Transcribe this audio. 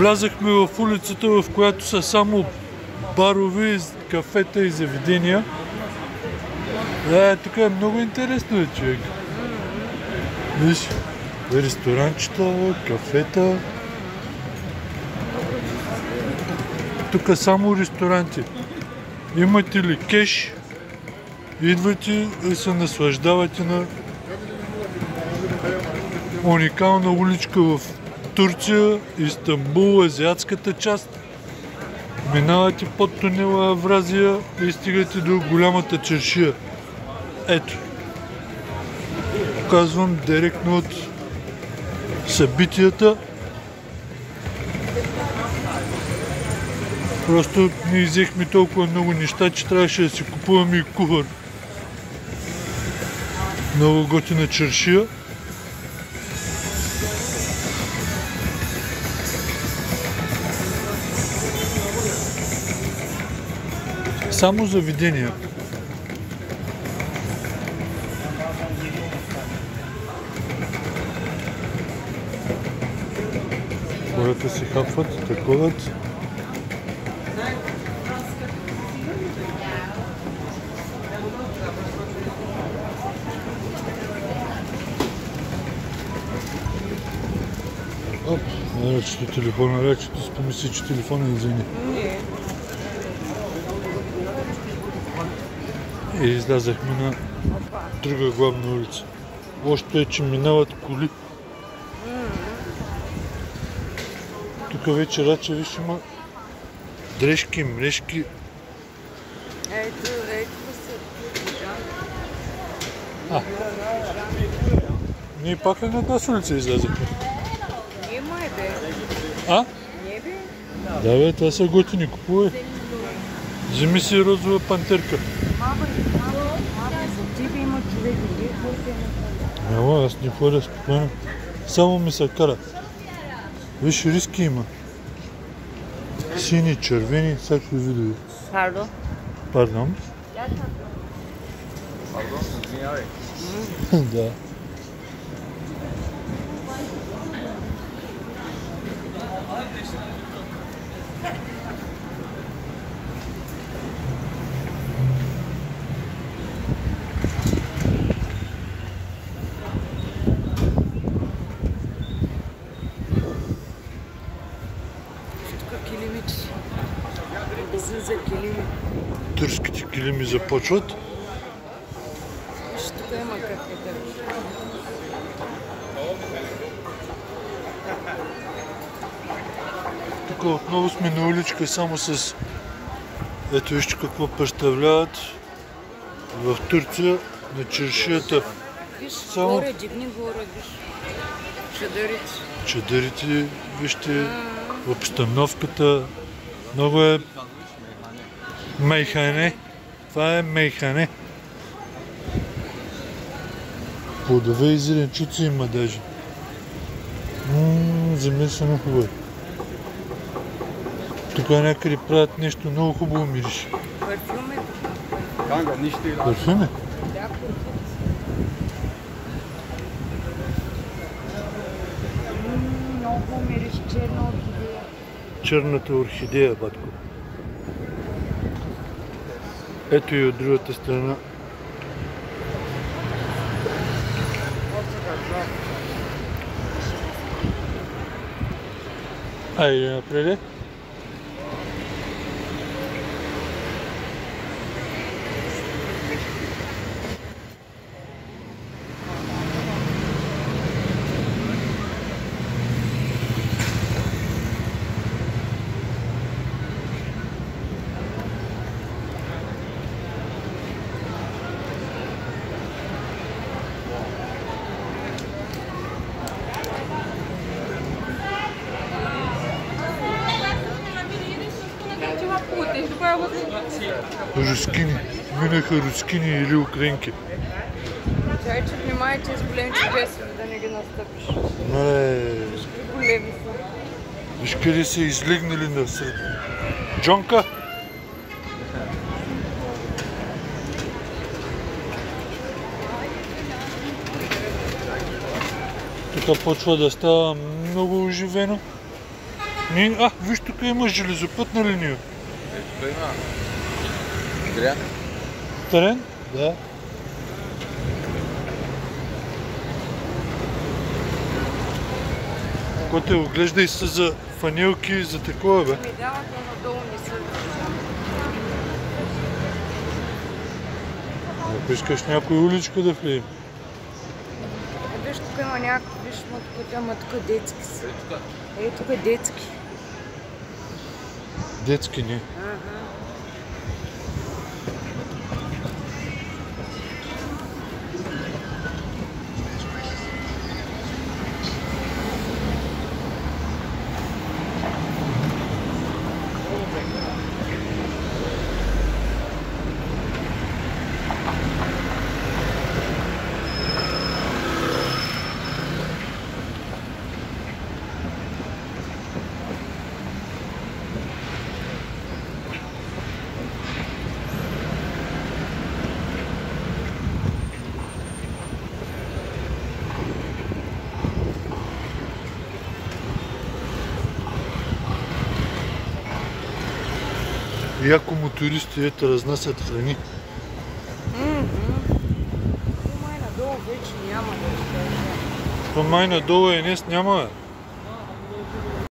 Влязахме в улицата, в която са само барове, кафета и заведения. Тук е много интересно, човек. Виж, ресторанчета, кафета. Тук само ресторанти. Имате ли кеш? Идвате и се наслаждавате на уникална уличка в Турция, Истанбул, азиатската част. Минавате под тунела Евразия и стигате до голямата чаршия. Ето. Казвам директно от събитията. Просто ние взехме толкова много неща, че трябваше да си купуваме и кухар. Много готина чаршия. Само заведения. Хората си хапват, таковат. Оп, ръчето телефона, ръчето си помисли, че телефона е извини. И излязахме на друга главна улица. Лошото е, че минават коли. Тук вече рача, виж, има дрежки, мрежки. Ето са. Ние пак на тази улица излязахме. Не май бе. Не бе? Да бе, това са готини, купувай. Вземи си розова пантерка. Мама, за тебе има човек. Няма, аз не ходя спокойно. Само ми се кара. Виж, риски има. Сини, червени, всякакви видове. Пардон? Пардон? Извинявай. Да. Турските килими започват. Тук има кафета. Тук отново сме на уличка само с... Ето вижте какво представляват в Турция на чаршията. Виж, само... горе, дигни горе, виж. Чадърите. Чадърите, вижте, обстановката. Много е мейхане. Това е мейхане. Плодове и зеленчуци има даже. Замесено хубаво. Тук някъде правят нещо много хубаво мирише. Парфюм е. Канга, нищо и да. Парфюм е? Да, парфюм. Много мириш черна орхидея. Черната орхидея, батко. Ето и от другата страна. Айде напред. Рускини. Минаха рускини или украинки. Чай, че внимайте с големите песни, да не ги настъпиш. Големи са. Виж къде са излегнали насред. Джонка! Тук почва да става много оживено. Виж, тук има железопътна линия. Тук има. Терен. Терен? Да. Коте, оглеждай се за фанелки, за такова, бе. Ми дават, но надолу не са. Ако искаш някоя уличка да влеем. Виж, тук има някакви, виж, ама тук детски са. Тук детски. Детски не. Яко мотористи разнасят храни. Май надолу вече няма да То май надолу днес няма.